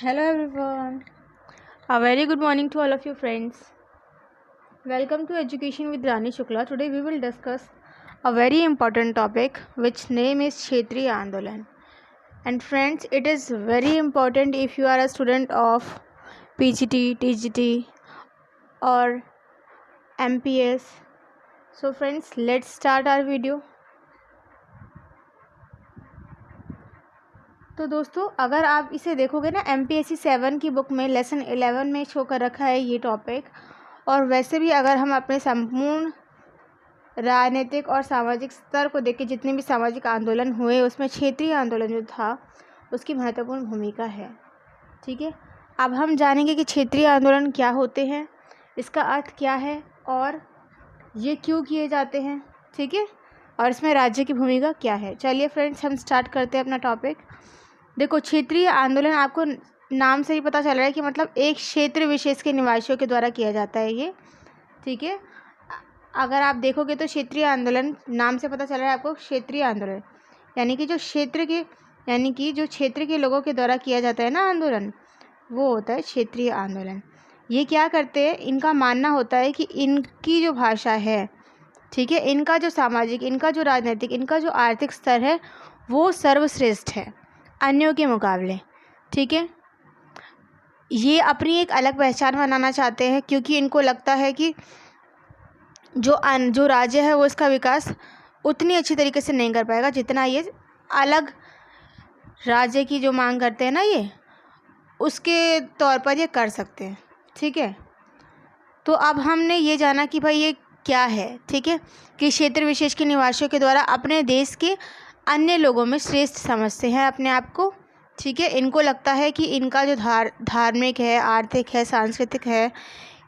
Hello everyone. A very good morning to all of you friends. Welcome to Education with Rani Shukla. Today we will discuss a very important topic which name is Kshetriya Andolan. And friends, it is very important if you are a student of PGT, TGT or MPS. So friends, let's start our video. तो दोस्तों, अगर आप इसे देखोगे ना, MPSC 7 की book में lesson 11 में शो कर रखा है ये टॉपिक। और वैसे भी अगर हम अपने संपूर्ण राजनीतिक और सामाजिक स्तर को देख के जितने भी सामाजिक आंदोलन हुए उसमें क्षेत्रीय आंदोलन जो था उसकी महत्वपूर्ण भूमिका है। ठीक है, अब हम जानेंगे कि क्षेत्रीय आंदोलन क्या होते हैं, इसका अर्थ क्या है और ये क्यों किए जाते हैं। ठीक है, और इसमें राज्य की भूमिका क्या है। चलिए फ्रेंड्स, हम स्टार्ट करते हैं अपना टॉपिक। देखो, क्षेत्रीय आंदोलन आपको नाम से ही पता चल रहा है कि मतलब एक क्षेत्र विशेष के निवासियों के द्वारा किया जाता है ये। ठीक है, अगर आप देखोगे तो क्षेत्रीय आंदोलन नाम से पता चल रहा है आपको, क्षेत्रीय आंदोलन यानी कि जो क्षेत्र के लोगों के द्वारा किया जाता है ना आंदोलन, वो होता है क्षेत्रीय आंदोलन। ये क्या करते हैं, इनका मानना होता है कि इनकी जो भाषा है, ठीक है, इनका जो सामाजिक, इनका जो राजनीतिक, इनका जो आर्थिक स्तर है वो सर्वश्रेष्ठ है अन्यों के मुकाबले। ठीक है, ये अपनी एक अलग पहचान बनाना चाहते हैं क्योंकि इनको लगता है कि जो राज्य है वो इसका विकास उतनी अच्छी तरीके से नहीं कर पाएगा जितना ये अलग राज्य की जो मांग करते हैं ना, ये उसके तौर पर ये कर सकते हैं। ठीक है, तो अब हमने ये जाना कि भाई ये क्या है। ठीक है, कि क्षेत्र विशेष के निवासियों के द्वारा अपने देश के अन्य लोगों में श्रेष्ठ समझते हैं अपने आप को। ठीक है, इनको लगता है कि इनका जो धार्मिक है, आर्थिक है, सांस्कृतिक है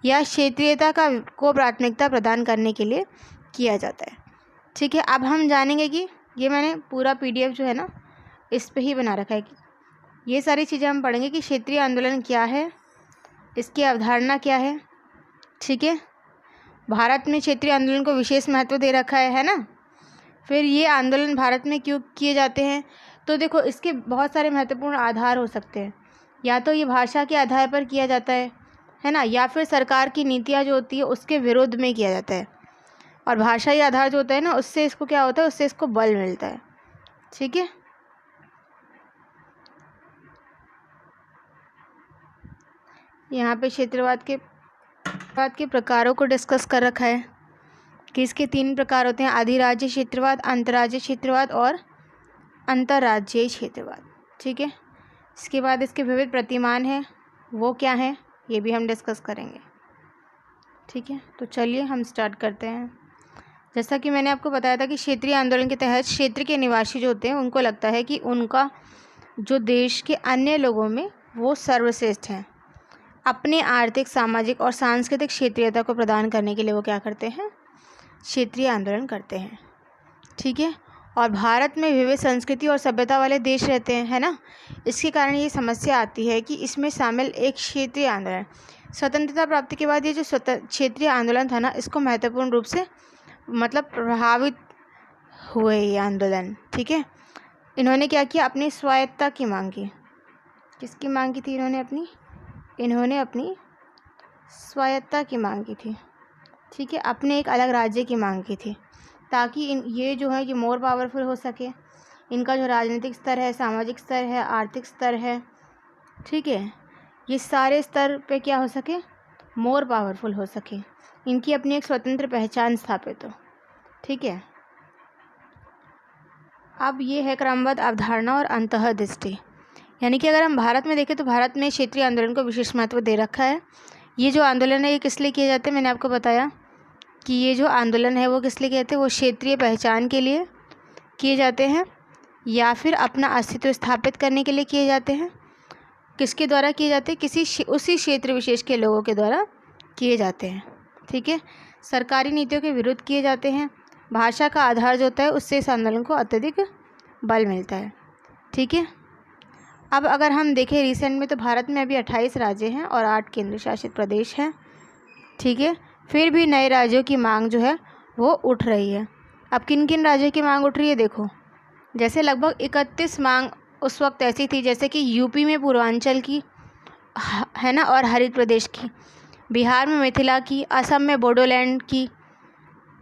या क्षेत्रीयता को प्राथमिकता प्रदान करने के लिए किया जाता है। ठीक है, अब हम जानेंगे कि ये मैंने पूरा PDF जो है ना इस पे ही बना रखा है कि ये सारी चीज़ें हम पढ़ेंगे कि क्षेत्रीय आंदोलन क्या है, इसकी अवधारणा क्या है। ठीक है, भारत में क्षेत्रीय आंदोलन को विशेष महत्व दे रखा है ना। फिर ये आंदोलन भारत में क्यों किए जाते हैं, तो देखो इसके बहुत सारे महत्वपूर्ण आधार हो सकते हैं। या तो ये भाषा के आधार पर किया जाता है ना, या फिर सरकार की नीतियाँ जो होती है उसके विरोध में किया जाता है। और भाषाई आधार जो होता है ना, उससे इसको क्या होता है, उससे इसको बल मिलता है। ठीक है, यहाँ पे क्षेत्रवाद के प्रकारों को डिस्कस कर रखा है कि इसके 3 प्रकार होते हैं: अधिराज्य क्षेत्रवाद, अंतर्राज्यीय क्षेत्रवाद और अंतर्राज्यीय क्षेत्रवाद। ठीक है, इसके बाद इसके विविध प्रतिमान हैं, वो क्या हैं ये भी हम डिस्कस करेंगे। ठीक है, तो चलिए हम स्टार्ट करते हैं। जैसा कि मैंने आपको बताया था कि क्षेत्रीय आंदोलन के तहत क्षेत्र के निवासी जो होते हैं उनको लगता है कि उनका जो देश के अन्य लोगों में वो सर्वश्रेष्ठ हैं। अपने आर्थिक, सामाजिक और सांस्कृतिक क्षेत्रीयता को प्रदान करने के लिए वो क्या करते हैं, क्षेत्रीय आंदोलन करते हैं। ठीक है, और भारत में विविध संस्कृति और सभ्यता वाले देश रहते हैं, है ना। इसके कारण ये समस्या आती है कि इसमें शामिल एक क्षेत्रीय आंदोलन। स्वतंत्रता प्राप्ति के बाद ये जो क्षेत्रीय आंदोलन था ना, इसको महत्वपूर्ण रूप से मतलब प्रभावित हुए ये आंदोलन। ठीक है, इन्होंने क्या किया, अपनी स्वायत्तता की मांग की। किसकी मांग की थी इन्होंने अपनी स्वायत्तता की मांग की थी। ठीक है, अपने एक अलग राज्य की मांग की थी ताकि ये जो है ये मोर पावरफुल हो सके। इनका जो राजनीतिक स्तर है, सामाजिक स्तर है, आर्थिक स्तर है, ठीक है, ये सारे स्तर पे क्या हो सके, मोर पावरफुल हो सके, इनकी अपनी एक स्वतंत्र पहचान स्थापित हो। ठीक है, अब ये है क्रमबद्ध अवधारणा और अंतर्दृष्टि। यानी कि अगर हम भारत में देखें तो भारत में क्षेत्रीय आंदोलन को विशेष महत्व दे रखा है। ये जो आंदोलन है ये किस लिए किए जाते हैं, मैंने आपको बताया कि ये जो आंदोलन है वो किस लिए कहते हैं, वो क्षेत्रीय पहचान के लिए किए जाते हैं या फिर अपना अस्तित्व स्थापित करने के लिए किए जाते हैं। किसके द्वारा किए जाते हैं, उसी क्षेत्र विशेष के लोगों के द्वारा किए जाते हैं। ठीक है, सरकारी नीतियों के विरुद्ध किए जाते हैं। भाषा का आधार जो होता है उससे इस आंदोलन को अत्यधिक बल मिलता है। ठीक है, अब अगर हम देखें रिसेंट में तो भारत में अभी 28 राज्य हैं और 8 केंद्र शासित प्रदेश हैं। ठीक है, फिर भी नए राज्यों की मांग जो है वो उठ रही है। अब किन किन राज्यों की मांग उठ रही है, देखो जैसे लगभग 31 मांग उस वक्त ऐसी थी जैसे कि यूपी में पूर्वांचल की, है ना, और हरित प्रदेश की, बिहार में मिथिला की, असम में बोडोलैंड की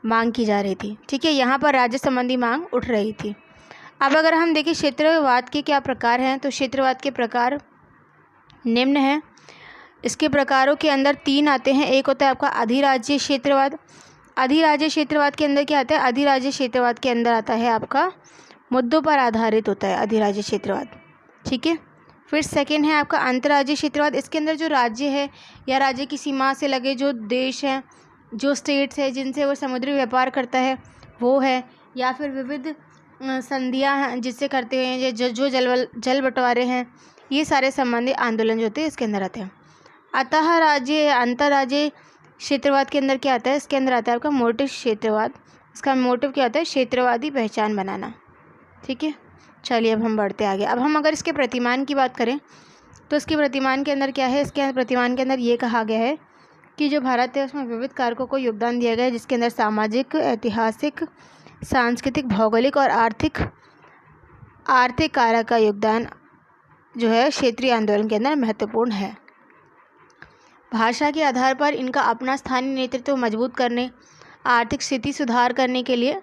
मांग की जा रही थी। ठीक है, यहाँ पर राज्य संबंधी मांग उठ रही थी। अब अगर हम देखें क्षेत्रवाद के क्या प्रकार हैं, तो क्षेत्रवाद के प्रकार निम्न हैं। इसके प्रकारों के अंदर 3 आते हैं। एक होता है आपका अधिराज्यीय क्षेत्रवाद। अधिराज्यीय क्षेत्रवाद के अंदर क्या आता है, अधिराज्यीय क्षेत्रवाद के अंदर आता है आपका मुद्दों पर आधारित होता है अधिराज्यीय क्षेत्रवाद। ठीक है, फिर सेकंड है आपका अंतर्राज्यीय क्षेत्रवाद। इसके अंदर जो राज्य है या राज्य की सीमा से लगे जो देश हैं, जो स्टेट्स है जिनसे वो समुद्री व्यापार करता है वो है, या फिर विविध संधियां हैं जिससे करते हैं, जो जल बंटवारे हैं, ये सारे संबंधी आंदोलन जो होते हैं इसके अंदर आते हैं। अतः राज्य अंतर्राज्यीय क्षेत्रवाद के अंदर क्या आता है, इसके अंदर आता है आपका मोटिव क्षेत्रवाद। इसका मोटिव क्या होता है, क्षेत्रवादी पहचान बनाना। ठीक है, चलिए अब हम बढ़ते आगे। अब हम अगर इसके प्रतिमान की बात करें तो इसके प्रतिमान के अंदर क्या है, इसके प्रतिमान के अंदर ये कहा गया है कि जो भारत है उसमें विविध कारकों को योगदान दिया गया है, जिसके अंदर सामाजिक, ऐतिहासिक, सांस्कृतिक, भौगोलिक और आर्थिक कारक का योगदान जो है क्षेत्रीय आंदोलन के अंदर महत्वपूर्ण है। भाषा के आधार पर इनका अपना स्थानीय नेतृत्व मजबूत करने, आर्थिक स्थिति सुधार करने के लिए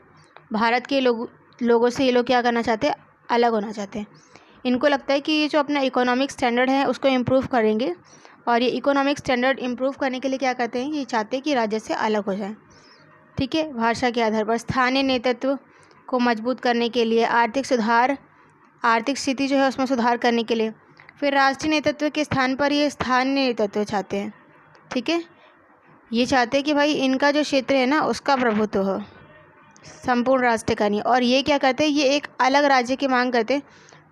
भारत के लोगों से ये लोग क्या करना चाहते हैं, अलग होना चाहते हैं। इनको लगता है कि ये जो अपना इकोनॉमिक स्टैंडर्ड है उसको इम्प्रूव करेंगे, और ये इकोनॉमिक स्टैंडर्ड इम्प्रूव करने के लिए क्या करते हैं, ये चाहते हैं कि राज्य से अलग हो जाए। ठीक है, भाषा के आधार पर स्थानीय नेतृत्व को मजबूत करने के लिए, आर्थिक स्थिति जो है उसमें सुधार करने के लिए, फिर राष्ट्रीय नेतृत्व के स्थान पर ये स्थानीय नेतृत्व चाहते हैं। ठीक है, ये चाहते हैं कि भाई इनका जो क्षेत्र है ना उसका प्रभुत्व हो, संपूर्ण राष्ट्र का नहीं। और ये क्या करते हैं, ये एक अलग राज्य की मांग करते हैं।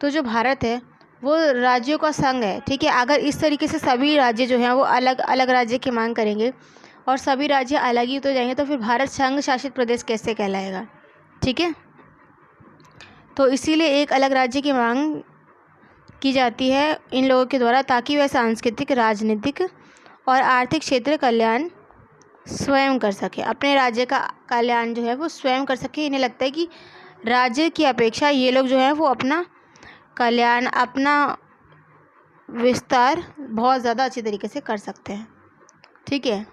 तो जो भारत है वो राज्यों का संघ है। ठीक है, अगर इस तरीके से सभी राज्य जो हैं वो अलग अलग राज्य की मांग करेंगे और सभी राज्य अलग ही तो जाएंगे, तो फिर भारत संघ शासित प्रदेश कैसे कहलाएगा। ठीक है, तो इसीलिए एक अलग राज्य की मांग की जाती है इन लोगों के द्वारा, ताकि वह सांस्कृतिक, राजनीतिक और आर्थिक क्षेत्र कल्याण स्वयं कर सके, अपने राज्य का कल्याण जो है वो स्वयं कर सके। इन्हें लगता है कि राज्य की अपेक्षा ये लोग जो है वो अपना कल्याण, अपना विस्तार बहुत ज़्यादा अच्छी तरीके से कर सकते हैं। ठीक है,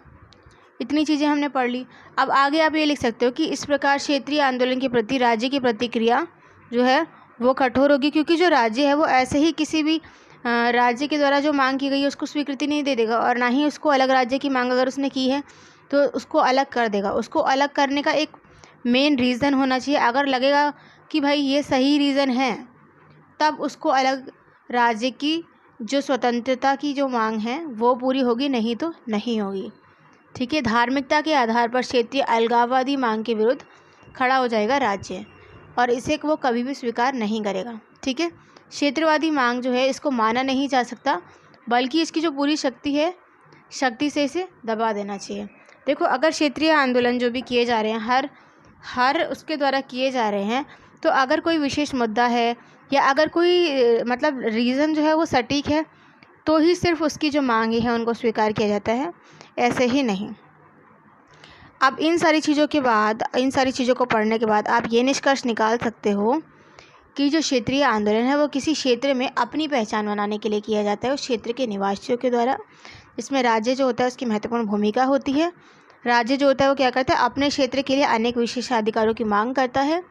इतनी चीज़ें हमने पढ़ ली। अब आगे आप ये लिख सकते हो कि इस प्रकार क्षेत्रीय आंदोलन के प्रति राज्य की प्रतिक्रिया जो है वो कठोर होगी, क्योंकि जो राज्य है वो ऐसे ही किसी भी राज्य के द्वारा जो मांग की गई है उसको स्वीकृति नहीं दे देगा, और ना ही उसको अलग राज्य की मांग अगर उसने की है तो उसको अलग कर देगा। उसको अलग करने का एक मेन रीज़न होना चाहिए। अगर लगेगा कि भाई ये सही रीज़न है तब उसको अलग राज्य की जो स्वतंत्रता की जो मांग है वो पूरी होगी, नहीं तो नहीं होगी। ठीक है, धार्मिकता के आधार पर क्षेत्रीय अलगाववादी मांग के विरुद्ध खड़ा हो जाएगा राज्य, और इसे वो कभी भी स्वीकार नहीं करेगा। ठीक है, क्षेत्रवादी मांग जो है इसको माना नहीं जा सकता, बल्कि इसकी जो पूरी शक्ति है, शक्ति से इसे दबा देना चाहिए। देखो, अगर क्षेत्रीय आंदोलन जो भी किए जा रहे हैं हर उसके द्वारा किए जा रहे हैं, तो अगर कोई विशेष मुद्दा है या अगर कोई मतलब रीज़न जो है वो सटीक है तो ही सिर्फ उसकी जो मांगे हैं उनको स्वीकार किया जाता है, ऐसे ही नहीं। अब इन सारी चीज़ों के बाद, इन सारी चीज़ों को पढ़ने के बाद आप ये निष्कर्ष निकाल सकते हो कि जो क्षेत्रीय आंदोलन है वो किसी क्षेत्र में अपनी पहचान बनाने के लिए किया जाता है उस क्षेत्र के निवासियों के द्वारा। इसमें राज्य जो होता है उसकी महत्वपूर्ण भूमिका होती है। राज्य जो होता है वो क्या करता है, अपने क्षेत्र के लिए अनेक विशेषाधिकारों की मांग करता है।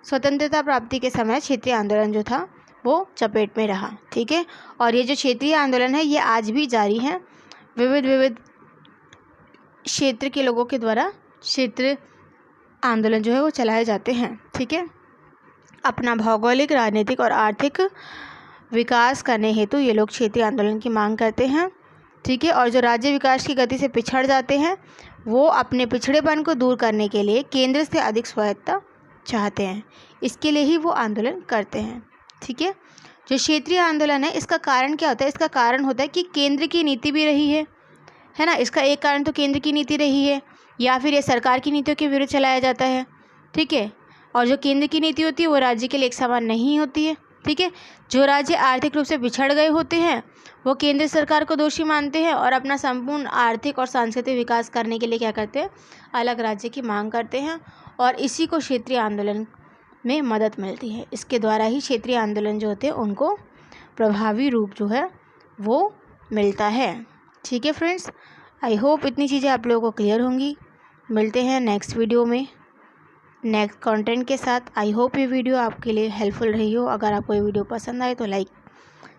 स्वतंत्रता प्राप्ति के समय क्षेत्रीय आंदोलन जो था वो चपेट में रहा। ठीक है, और ये जो क्षेत्रीय आंदोलन है ये आज भी जारी है। विविध क्षेत्र के लोगों के द्वारा क्षेत्र आंदोलन जो है वो चलाए जाते हैं। ठीक है, अपना भौगोलिक, राजनीतिक और आर्थिक विकास करने हेतु ये लोग क्षेत्रीय आंदोलन की मांग करते हैं। ठीक है, और जो राज्य विकास की गति से पिछड़ जाते हैं वो अपने पिछड़ेपन को दूर करने के लिए केंद्र से अधिक स्वायत्तता चाहते हैं, इसके लिए ही वो आंदोलन करते हैं। ठीक है, जो क्षेत्रीय आंदोलन है इसका कारण क्या होता है, इसका कारण होता है कि केंद्र की नीति भी रही है ना। इसका एक कारण तो केंद्र की नीति रही है, या फिर ये सरकार की नीतियों के विरुद्ध चलाया जाता है। ठीक है, और जो केंद्र की नीति होती है वो राज्य के लिए एक समान नहीं होती है। ठीक है, जो राज्य आर्थिक रूप से पिछड़ गए होते हैं वो केंद्र सरकार को दोषी मानते हैं और अपना संपूर्ण आर्थिक और सांस्कृतिक विकास करने के लिए क्या करते हैं, अलग राज्य की मांग करते हैं, और इसी को क्षेत्रीय आंदोलन में मदद मिलती है। इसके द्वारा ही क्षेत्रीय आंदोलन जो होते हैं उनको प्रभावी रूप जो है वो मिलता है। ठीक है फ्रेंड्स, आई होप इतनी चीज़ें आप लोगों को क्लियर होंगी। मिलते हैं नेक्स्ट वीडियो में नेक्स्ट कंटेंट के साथ। आई होप ये वीडियो आपके लिए हेल्पफुल रही हो। अगर आपको ये वीडियो पसंद आए तो लाइक,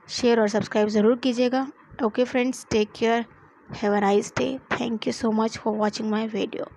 शेयर और सब्सक्राइब ज़रूर कीजिएगा। Okay friends, take care, have a nice day. Thank you so much for watching my video.